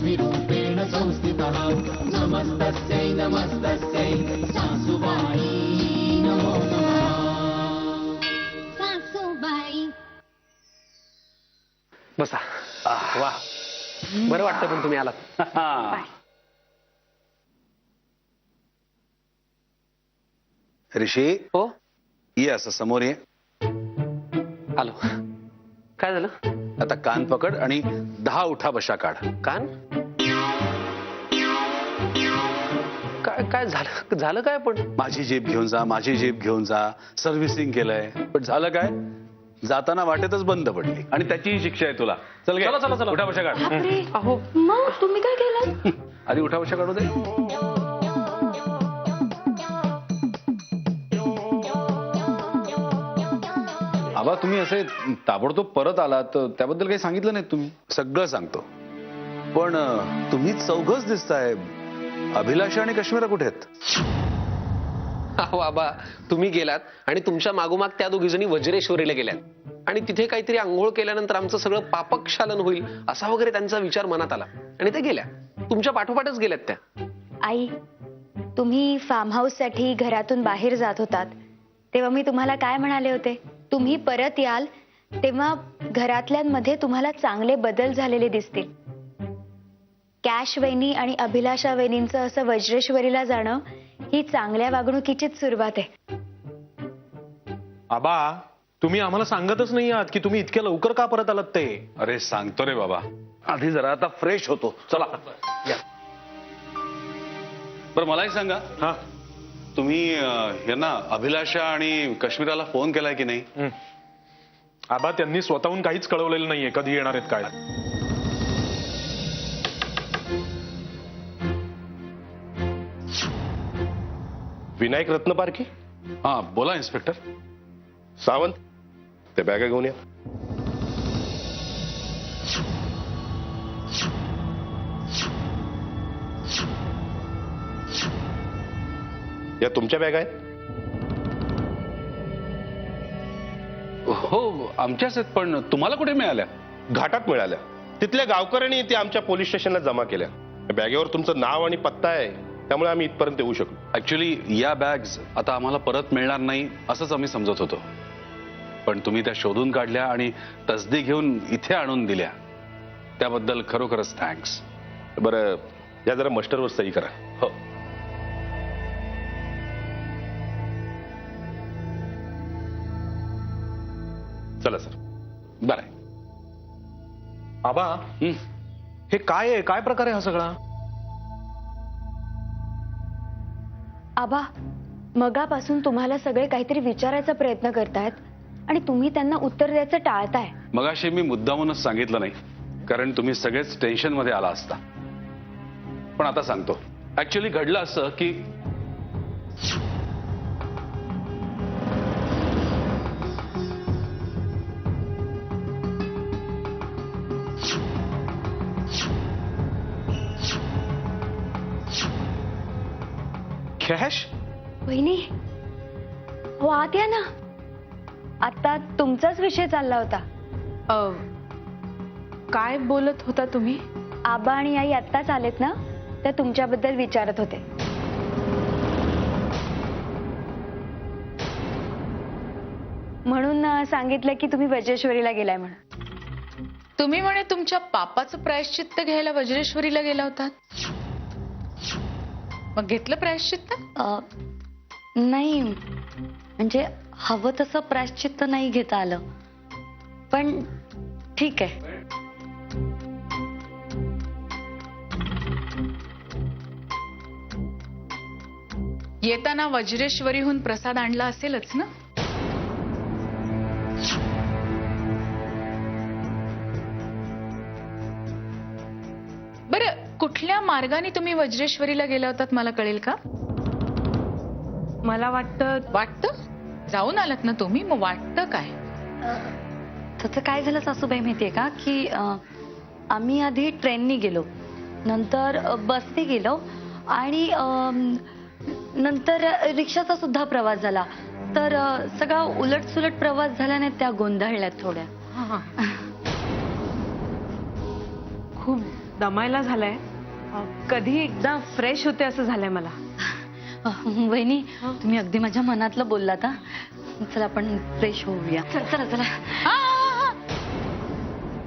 लक्ष्मीरूपेण संस्थितः नमस्तस्यै नमस्तस्यै सासुबाई नमो नमः। सासुबाई बसा। वा बरं वाटतं पण तुम्ही आलात। ऋषी हो ये असं समोर ये। आलो। काय झालं? आता कान पकड आणि 10 उठा बशा काढ। कान? काय काय झालं? झालं काय पण? माझी जीप घेऊन जा, माझी जीप घेऊन जा, सर्व्हिसिंग केलंय, पण झालं काय? जाताना वाटेतच बंद पडली आणि त्याची शिक्षा आहे तुला। चल गे, चला चला चला उठा बशा काढ। अहो मग तुम्ही काय केलं? आधी उठा बशा काढू दे। आबा तुम्ही असे ताबडतोब परत आलात त्याबद्दल काही सांगितलं नाही तुम्ही? सगळं सांगतो, पण तुम्ही चौघच दिसताय। अभिलाषा आणि काश्मीरा कुठे आहेत? अहो बाबा तुम्ही गेलात आणि तुमच्या मागोमाग त्या दोघी जणी वज्रेश्वरीला गेल्यात आणि तिथे काहीतरी आंघोळ केल्यानंतर आमचं सगळं पापक्षालन होईल असा वगैरे त्यांचा विचार मनात आला आणि ते गेल्या। तुमच्या पाठोपाठच गेल्यात त्या। आई, तुम्ही फार्म हाऊस साठी घरातून बाहेर जात होतात तेव्हा मी तुम्हाला काय म्हणाले होते? तुम्ही परत याल तेव्हा घरातल्यांमध्ये तुम्हाला चांगले बदल झालेले दिसतील। कॅश वहिनी आणि अभिलाषा वहिनींचं असं वज्रेश्वरीला जाणं ही चांगल्या वागणुकीचीच सुरुवात आहे। आबा तुम्ही आम्हाला सांगतच नाही आहात की तुम्ही इतक्या लवकर का परत आलात ते? अरे सांगतो रे बाबा, आधी जरा आता फ्रेश होतो। चला या। बरं मला एक सांगा, हा तुम्ही यांना अभिलाषा आणि काश्मीराला फोन केलाय की नाही? आबा त्यांनी स्वतःहून काहीच कळवलेलं नाहीये कधी येणार आहेत काय। विनायक रत्नपारखी? हा बोला इन्स्पेक्टर। सावंत त्या बॅगा घेऊन या। या तुमच्या बॅग आहेत? हो आमच्याच आहेत, पण तुम्हाला कुठे मिळाल्या? घाटात मिळाल्या। तिथल्या गावकऱ्यांनी ते आमच्या पोलीस स्टेशनला जमा केल्या। बॅगेवर तुमचं नाव आणि पत्ता आहे, त्यामुळे आम्ही इथपर्यंत येऊ शकलो। ऍक्च्युली या बॅग्स आता आम्हाला परत मिळणार नाही असंच आम्ही समजत होतो, पण तुम्ही त्या शोधून काढल्या आणि तसदी घेऊन इथे आणून दिल्या, त्याबद्दल खरोखरच थँक्स। बरं या जरा मस्टरवर सही करा। हो चला सर। बरं आहे। आबा हे काय आहे? काय प्रकार आहे हा सगळा? आबा, मगापासून तुम्हाला सगळे काहीतरी विचारायचा प्रयत्न करतायत आणि तुम्ही त्यांना उत्तर द्यायचं टाळताय। मगाशी मी मुद्दामूनच सांगितलं नाही, कारण तुम्ही सगळेच टेन्शन मध्ये आला असता, पण आता सांगतो। ऍक्च्युली घडलं असं की कॅश? वहिनी, हो आत या ना। आता तुमचाच विषय चालला होता। काय बोलत होता तुम्ही? आबा आणि आई आत्ताच आलेत ना, तर तुमच्याबद्दल विचारत होते। म्हणून सांगितलं की तुम्ही वज्रेश्वरीला गेलाय म्हणून। तुम्ही म्हणे तुमच्या पापाचं प्रायश्चित्त घ्यायला वज्रेश्वरीला गेला होतात, मग घेतलं प्रायश्चित्त? नाही, म्हणजे हवं तसं प्रायश्चित्त नाही घेता आलं, पण ठीक आहे। येताना वज्रेश्वरीहून प्रसाद आणला असेलच ना? बरं, कुठल्या मार्गाने तुम्ही वज्रेश्वरीला गेला होतात मला कळेल का? मला वाटतं जाऊन आलात ना तुम्ही, मग वाटतं काय? तसं काय झालं सासूबाई माहितीये का, की आम्ही आधी ट्रेननी गेलो, नंतर बसने गेलो आणि नंतर रिक्षाचा सुद्धा प्रवास झाला, तर सगळा उलटसुलट प्रवास झाल्याने त्या गोंधळल्यात थोड्या। खूप दमायला झालाय. कधी एकदा फ्रेश होते असं झालंय मला. वहिनी तुम्ही अगदी माझ्या मनातलं बोललात हा. चला आपण फ्रेश होऊया. चला चला.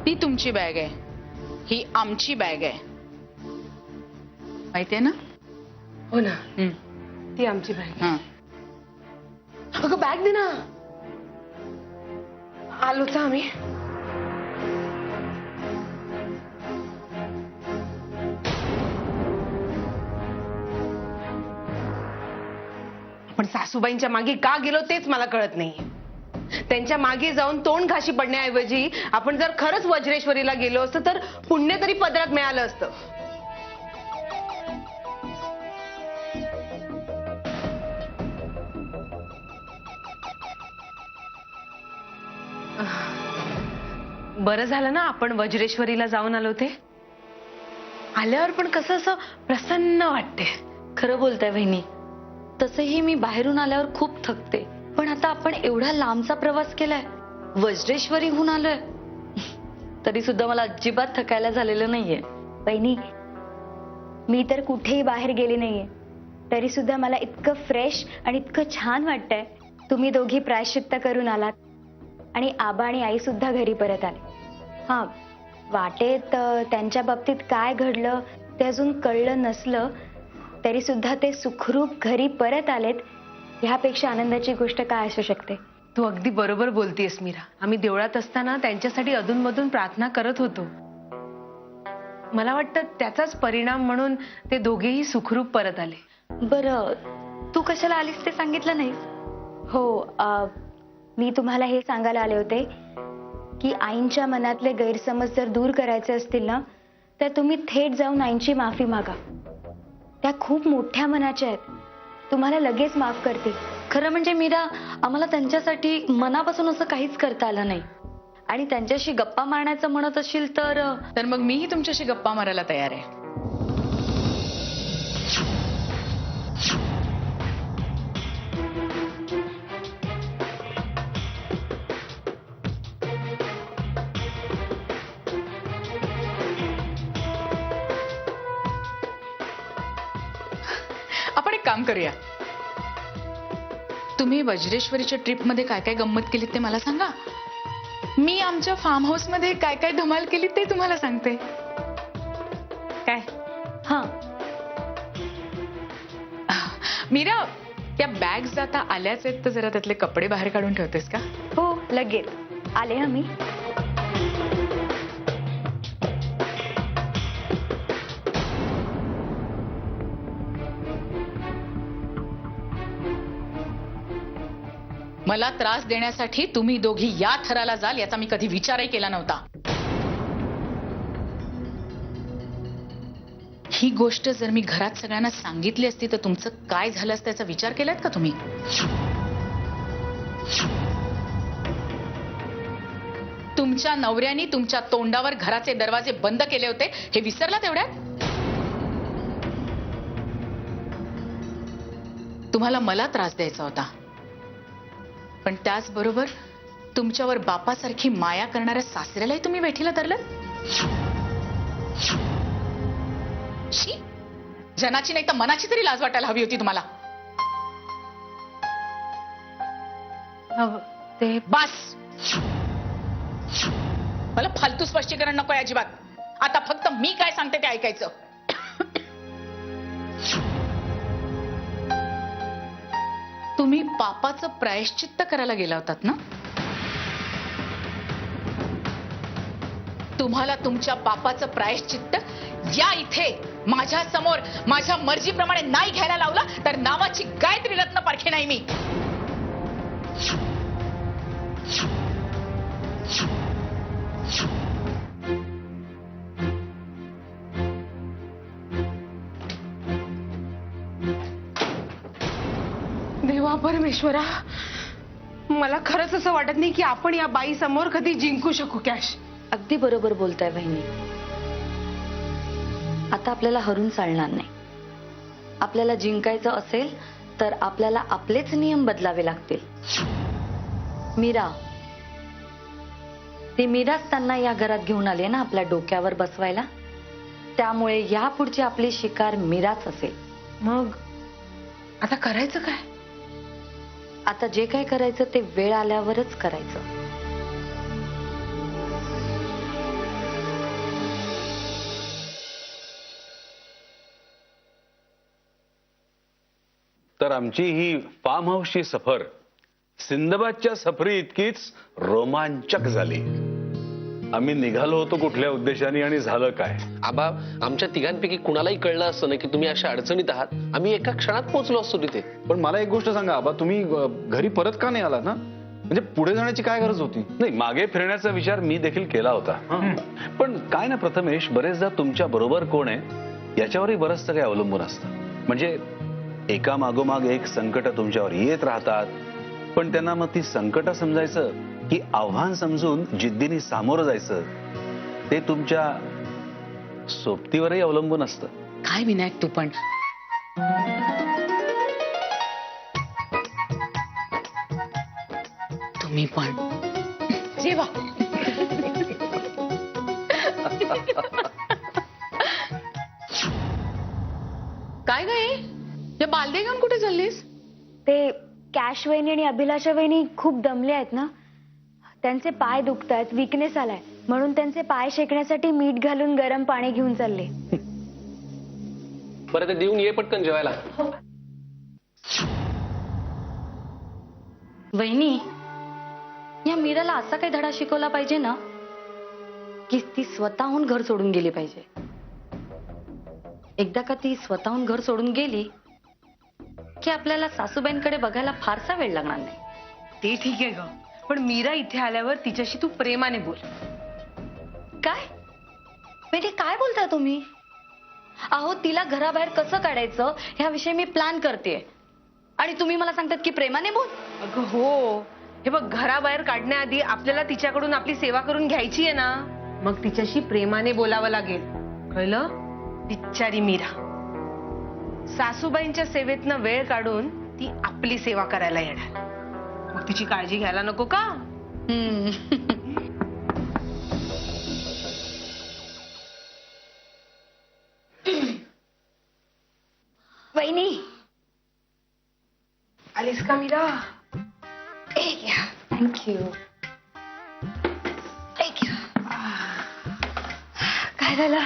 ती तुमची बॅग आहे, ही आमची बॅग आहे, माहितीये ना? हो ना, ती आमची बॅग. अगं बॅग दे ना. आलोच आम्ही. पण सासूबाईंच्या मागे का गेलो तेच मला कळत नाही. त्यांच्या मागे जाऊन तोंड घाशी पडण्याऐवजी आपण जर खरंच वज्रेश्वरीला गेलो असतो तर पुण्य तरी पदरात मिळालं असतं. बरं झालं ना आपण वज्रेश्वरीला जाऊन आलो ते. आल्यावर पण कसं असं प्रसन्न वाटते. खरं बोलताय वहिनी. तसंही मी बाहेरून आल्यावर खूप थकते, पण आता आपण एवढा लांबचा प्रवास केलाय, वज्रेश्वरीहून आलोय, तरी सुद्धा मला अजिबात थकायला झालेलं नाहीये. बहिणी, मी तर कुठेही बाहेर गेली नाहीये, तरी सुद्धा मला इतकं फ्रेश आणि इतकं छान वाटतंय. तुम्ही दोघी प्रायश्चित्त करून आलात आणि आबा आणि आई सुद्धा घरी परत आले. हा, वाटेत त्यांच्या बाबतीत काय घडलं ते अजून कळलं नसलं तरी सुद्धा ते सुखरूप घरी परत आलेत, ह्यापेक्षा आनंदाची गोष्ट काय असू शकते. तू अगदी बरोबर बोलतीयस मीरा. आम्ही देवळात असताना त्यांच्यासाठी अधूनमधून प्रार्थना करत होतो. मला वाटतं त्याचाच परिणाम म्हणून ते दोघेही सुखरूप परत आले. बरं, तू कशाला आलीस ते सांगितलं नाहीस? हो, मी तुम्हाला हे सांगायला आले होते की आईंच्या मनातले गैरसमज जर दूर करायचे असतील ना, तर तुम्ही थेट जाऊन आईंची माफी मागा. त्या खूप मोठ्या मनाच्या आहेत, तुम्हाला लगेच माफ करतील. खरं म्हणजे मीरा, आम्हाला त्यांच्यासाठी मनापासून असं काहीच करता आलं नाही, आणि त्यांच्याशी गप्पा मारण्याचं म्हणत असशील तर मग मीही तुमच्याशी गप्पा मारायला तयार आहे. आपण एक काम करूया. तुम्ही वज्रेश्वरीच्या ट्रिप मध्ये काय काय गंमत केली ते मला सांगा. मी आमच्या फार्म हाऊस मध्ये काय काय धमाल केली ते तुम्हाला सांगते. काय? हा, मीरा, त्या बॅग्स आता आल्याच आहेत तर जरा त्यातले कपडे बाहेर काढून ठेवतेस का? हो, लगेच आले हा मी. मला त्रास देण्यासाठी तुम्ही दोघी या थराला जाल याचा मी कधी विचारही केला नव्हता. ही गोष्ट जर मी घरात सगळ्यांना सांगितली असती तर तुमचं काय झालं असतं याचा विचार केलात का तुम्ही? तुमच्या नवऱ्यानी तुमच्या तोंडावर घराचे दरवाजे बंद केले होते हे विसरला तेवढ्यात? तुम्हाला मला त्रास द्यायचा होता, पण त्याचबरोबर तुमच्यावर बापासारखी माया करणाऱ्या सासऱ्यालाही तुम्ही वेठीला धरलं. शी, जनाची नाही तर मनाची तरी लाज वाटायला हवी होती तुम्हाला. ते बस, मला फालतू स्पष्टीकरण नको अजिबात. आता फक्त मी काय सांगते ते ऐकायचं. तुम्ही पापाचं प्रायश्चित्त करायला गेला होतात ना? तुम्हाला तुमच्या पापाचं प्रायश्चित्त या इथे माझ्या समोर माझ्या मर्जीप्रमाणे नाही घ्यायला लावला तर नावाची गायत्री रत्न पारखी नाही मी. देवा परमेश्वरा, मला खरंच असं वाटत नाही की आपण या बाई समोर कधी जिंकू शकू. कॅश, अगदी बरोबर बोलताय वहिनी. आता आपल्याला हरून चालणार नाही. आपल्याला जिंकायचं असेल तर आपल्याला आपलेच नियम बदलावे लागतील. मीरा, ती मीराच त्यांना या घरात घेऊन आली ना आपल्या डोक्यावर बसवायला. त्यामुळे यापुढची आपली शिकार मीराच असेल. मग आता करायचं काय? आता जे काय करायचं ते वेळ आल्यावरच करायचं. तर आमची ही फार्म हाऊसची सफर सिंदबादच्या सफरी इतकीच रोमांचक झाली. आम्ही निघालो होतो कुठल्या उद्देशाने आणि झालं काय? आबा, आमच्या तिघांपैकी कुणालाही कळलं असतं ना की तुम्ही अशा अडचणीत आहात, आम्ही एका क्षणात पोहोचलो असतो तिथे. पण मला एक गोष्ट सांगा आबा, तुम्ही घरी परत का नाही आला ना? म्हणजे पुढे जाण्याची काय गरज होती? नाही, मागे फिरण्याचा विचार मी देखील केला होता. पण काय ना प्रथमेश, बरेचदा तुमच्या बरोबर कोण आहे याच्यावरही बरंचसं काही अवलंबून असतं. म्हणजे एका मागोमाग एक संकट तुमच्यावर येत राहतात, पण त्यांना मग ती संकट समजायचं की आव्हान समजून जिद्दीने सामोरं जायचं, ते तुमच्या सोबतीवरही अवलंबून असतं. काय विनायक तू पण. तुम्ही पण जेवा. काय ग हे? या बालदे घेऊन कुठे चाललीस? ते कॅश वहिनी आणि अभिलाषा वहिनी खूप दमले आहेत ना, त्यांचे पाय दुखतायत, विकनेस आलाय, म्हणून त्यांचे पाय शेकण्यासाठी मीठ घालून गरम पाणी घेऊन चालले. बरं, ते देऊन ये पटकन जेवायला. वहिनी, या मीराला असा काही धडा शिकवला पाहिजे ना की ती स्वतःहून घर सोडून गेली पाहिजे. एकदा का ती स्वतःहून घर सोडून गेली की आपल्याला सासूबाईंकडे बघायला फारसा वेळ लागणार नाही. ते ठीक आहे ग, पण मीरा इथे आल्यावर तिच्याशी तू प्रेमाने बोल. काय म्हणजे काय बोलताय तुम्ही? अहो, तिला घराबाहेर कसं काढायचं ह्याविषयी मी प्लॅन करते आणि तुम्ही मला सांगतात की प्रेमाने बोल. अगं हो, हे बघ, घराबाहेर काढण्याआधी आपल्याला तिच्याकडून आपली सेवा करून घ्यायची आहे ना, मग तिच्याशी प्रेमाने बोलावं लागेल, कळलं? बिचारी मीरा सासूबाईंच्या सेवेतनं वेळ काढून ती आपली सेवा करायला येणार, मग तिची काळजी घ्यायला नको का? वहिनी, आलीस का मीरा? थँक्यू. काय झालं?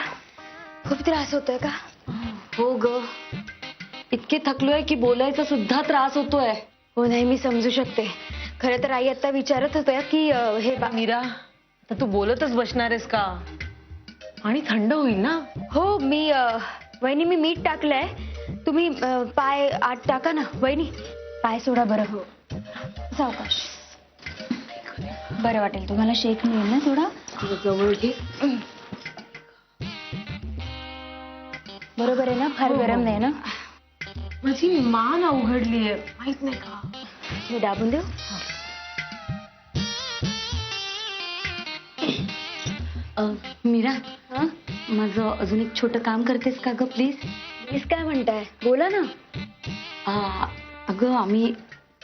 खूप त्रास होतोय का? हो ग, इतके थकलोय की बोलायचा सुद्धा त्रास होतोय. हो, नाही, मी समजू शकते. खरं तर आई आता विचारत होत्या की हे मीरा, तर तू बोलतच बसणार आहेस का? आणि थंड होईल ना. हो, वहिनी मी मीठ टाकलंय, तुम्ही पाय आत टाका ना. वहिनी, पाय सोडा बरं. हो, सावकाश. बरं वाटेल तुम्हाला. शेक मिळेल ना थोडा. जवळ घे. बरोबर आहे ना? फार गरम नाही ना? माझी मान अवघडलीये, माहित नाही का? मी दाबून देऊ? मीरा, माझं अजून एक छोटं काम करतेस का ग प्लीज? प्लीज काय म्हणताय? बोला ना. अगं, आम्ही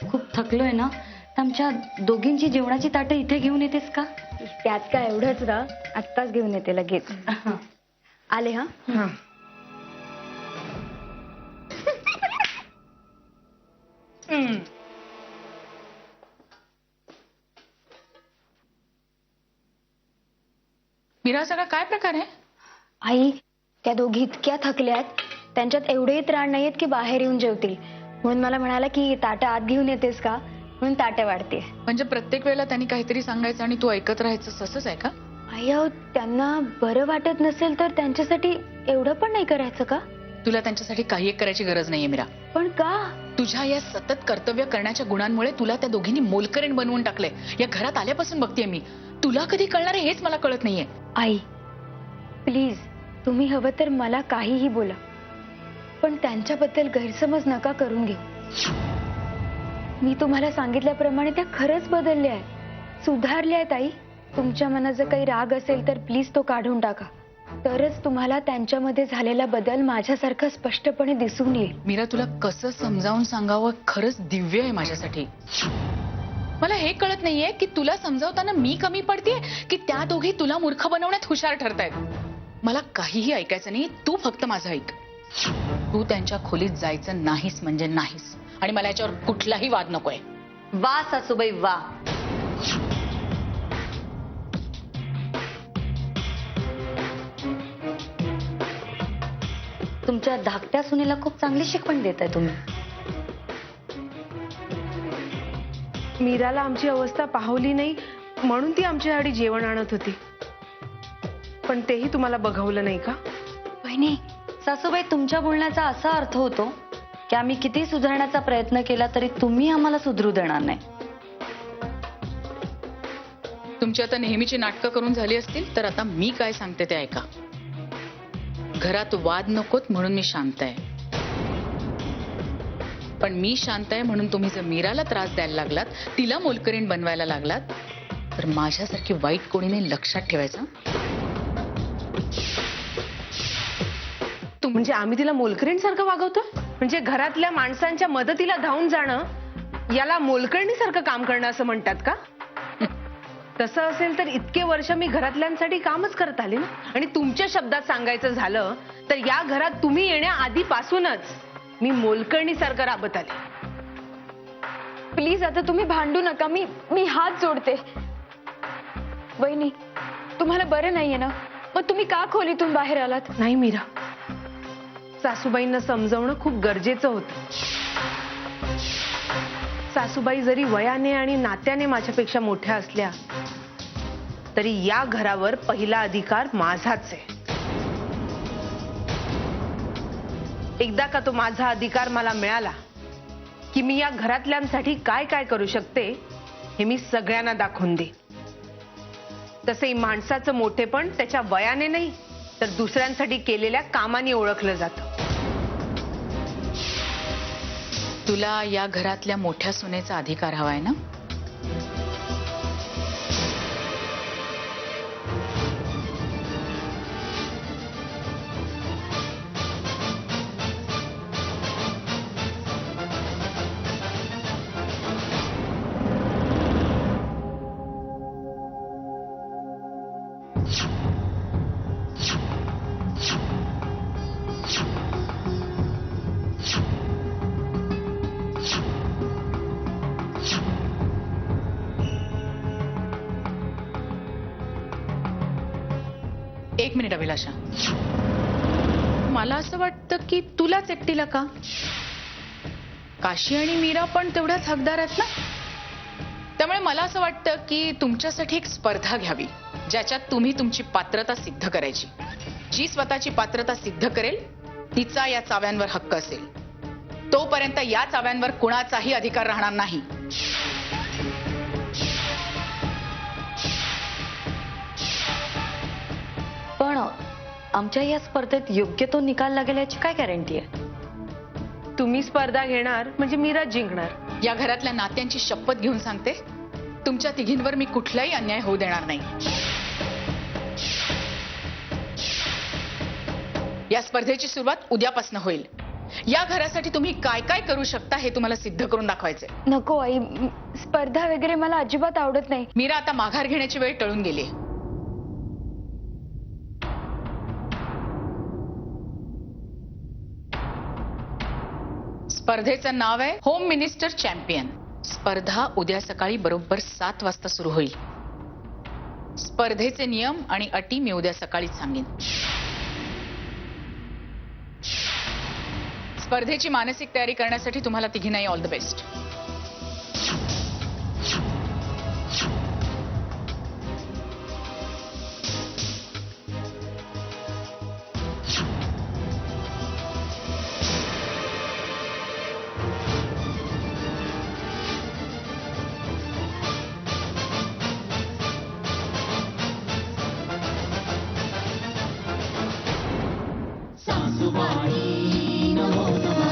खूप थकलोय ना, तर आमच्या दोघींची जेवणाची ताटं इथे घेऊन येतेस का? त्यात काय एवढंच ना, आत्ताच घेऊन येते लगेच. आले. हा, मीरा, सगळा काय प्रकार आहे? आई, त्या दोघी इतक्या थकल्यात, त्यांच्यात एवढेही त्राण नाहीयेत की बाहेर येऊन जेवतील, म्हणून मला म्हणाला की ताटं आत घेऊन येतेस का, म्हणून ताटं वाढते. म्हणजे प्रत्येक वेळेला त्यांनी काहीतरी सांगायचं आणि तू ऐकत राहायचं, तसंच आहे का? आई, अहो, त्यांना बरं वाटत नसेल तर त्यांच्यासाठी एवढं पण नाही करायचं का? तुला त्यांच्यासाठी काही एक करायची गरज नाहीये मीरा. पण का? तुझ्या या सतत कर्तव्य करण्याच्या गुणांमुळे तुला त्या दोघींनी मोलकरीण बनवून टाकलंय. या घरात आल्यापासून बघतेय मी. तुला कधी कळणार आहे हेच मला कळत नाहीये. आई, प्लीज, तुम्ही हवं तर मला काहीही बोला, पण त्यांच्याबद्दल गैरसमज नका करून घेऊ. मी तुम्हाला सांगितल्याप्रमाणे त्या खरंच बदलल्या आहेत, सुधारल्या आहेत. आई, तुमच्या मनात जर काही राग असेल तर प्लीज तो काढून टाका, तरच तुम्हाला त्यांच्यामध्ये झालेला बदल माझ्यासारखा स्पष्टपणे दिसून येईल. मीरा, तुला कसं समजावून सांगावं खरंच दिव्य आहे माझ्यासाठी. मला हे कळत नाहीये की तुला समजावताना मी कमी पडतेय की त्या दोघी तुला मूर्ख बनवण्यात हुशार ठरतायत. मला काहीही ऐकायचं नाही, तू फक्त माझं ऐक. तू त्यांच्या खोलीत जायचं नाहीस म्हणजे नाहीस, आणि मला याच्यावर कुठलाही वाद नकोय. वा सासूबाई वा. तुमच्या धाकट्या सुनेला खूप चांगली शिकवण देताय तुम्ही. मीराला आमची अवस्था पाहवली नाही म्हणून ती आमच्यासाठी जेवण आणत होती. पण तेही तुम्हाला बघवलं नाही का? बहिणी, सासूबाई तुमच्या बोलण्याचा असा अर्थ होतो की आम्ही किती सुधारण्याचा प्रयत्न केला तरी तुम्ही आम्हाला सुधरू देणार नाही. तुमची आता नेहमीची नाटकं करून झाली असतील तर आता मी काय सांगते ते ऐका. घरात वाद नकोत म्हणून मी शांत आहे. पण मी शांत आहे म्हणून तुम्ही जर मीराला त्रास द्यायला लागलात, तिला मोलकरीण बनवायला लागलात, तर माझ्यासारखी वाईट कोणीने लक्षात ठेवायचं. म्हणजे आम्ही तिला मोलकरीण सारखं वागवतो? म्हणजे घरातल्या माणसांच्या मदतीला धावून जाणं याला मोलकरणीसारखं काम करणं असं म्हणतात का? तसं असेल तर इतके वर्ष मी घरातल्यांसाठी कामच करत आले ना. आणि तुमच्या शब्दात सांगायचं झालं तर या घरात तुम्ही येण्या आधीपासूनच मी मोलकरणीसारखं राबत आले. प्लीज आता तुम्ही भांडू नका. मी हात जोडते. वहिनी, तुम्हाला बरं नाहीये ना? मग तुम्ही का खोलीतून बाहेर आलात? नाही मीरा, सासूबाईंना समजावणं खूप गरजेचं होतं. सासूबाई जरी वयाने आणि नात्याने माझ्यापेक्षा मोठ्या असल्या तरी या घरावर पहिला अधिकार माझाच आहे. एकदा का तो माझा अधिकार मला मिळाला की मी या घरातल्यांसाठी काय काय करू शकते हे मी सगळ्यांना दाखवून दे. तसे माणसाचं मोठेपण त्याच्या वयाने नाही तर दुसऱ्यांसाठी केलेल्या कामाने ओळखलं जातं. तुला या घरातल्या मोठ्या सुनेचा अधिकार हवाय ना? एक मिनिट अभिलाषा, मला असं वाटतं की तुलाच एकटीला का? काशी आणि मीरा पण तेवढ्याच हकदार आहेत ना. त्यामुळे मला असं वाटतं की तुमच्यासाठी एक स्पर्धा घ्यावी ज्याच्यात तुम्ही तुमची पात्रता सिद्ध करायची. जी स्वतःची पात्रता सिद्ध करेल तिचा या चाव्यांवर हक्क असेल. तोपर्यंत या चाव्यांवर कुणाचाही अधिकार राहणार नाही. पण आमच्या या स्पर्धेत योग्य तो निकाल लागेल याची काय गॅरंटी आहे? तुम्ही स्पर्धा घेणार म्हणजे मीरा जिंकणार. या घरातल्या नात्यांची शपथ घेऊन सांगते, तुमच्या तिघींवर मी कुठलाही अन्याय होऊ देणार नाही. या स्पर्धेची सुरुवात उद्यापासून होईल. या घरासाठी तुम्ही काय काय करू शकता हे तुम्हाला सिद्ध करून दाखवायचंय. नको आई, स्पर्धा वगैरे मला अजिबात आवडत नाही. मीरा, आता माघार घेण्याची वेळ टळून गेली. स्पर्धेचं नाव आहे होम मिनिस्टर चॅम्पियन. स्पर्धा उद्या सकाळी बरोबर 7 वाजता सुरू होईल. स्पर्धेचे नियम आणि अटी मी उद्या सकाळीच सांगेन. स्पर्धेची मानसिक तयारी करण्यासाठी तुम्हाला तिघींनाही ऑल द बेस्ट. सासूबाई नमो नमः.